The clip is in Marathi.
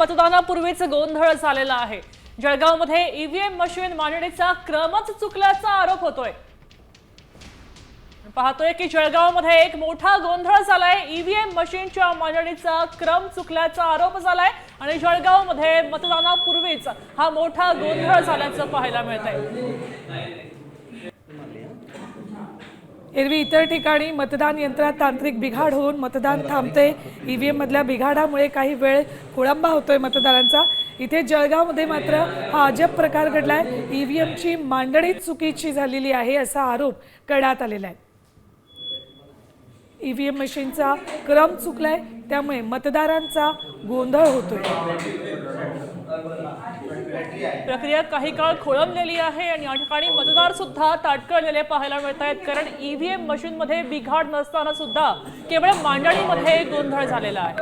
मतदानापूर्वीच गोंधळ झालेला आहे। जळगावमध्ये ईव्हीएम मशीन मांडणीचा क्रमच चुकल्याचा आरोप होतोय। पाहतोय की जळगावमध्ये एक मोठा गोंधळ झालाय। ईव्हीएम मशीनच्या मांडणीचा क्रम चुकल्याचा आरोप झालाय आणि जळगावमध्ये मतदानापूर्वीच हा मोठा गोंधळ झाल्याचं पाहायला मिळतंय। एरवी इतर ठिकाणी मतदान यंत्रात तांत्रिक बिघाड होऊन मतदान थांबते। ईव्हीएम मधल्या बिघाडामुळे काही वेळ खोळंबा होतोय मतदारांचा। इथे जळगावमध्ये मात्र हा अजब प्रकार घडलाय। ईव्हीएमची मांडणी चुकीची झालेली आहे असा आरोप करण्यात आलेला आहे। ईव्हीएम मशीनचा क्रम चुकलाय त्यामुळे मतदारांचा गोंधळ होतोय। प्रक्रिया काही काळ खोळंबलेली आहे आणि या ठिकाणी मतदार सुद्धा ताटकळलेले पाहायला मिळत आहेत, कारण ईव्हीएम मशीन मध्ये बिघाड नसताना सुद्धा केवळ मांडणीमध्ये गोंधळ झालेला आहे।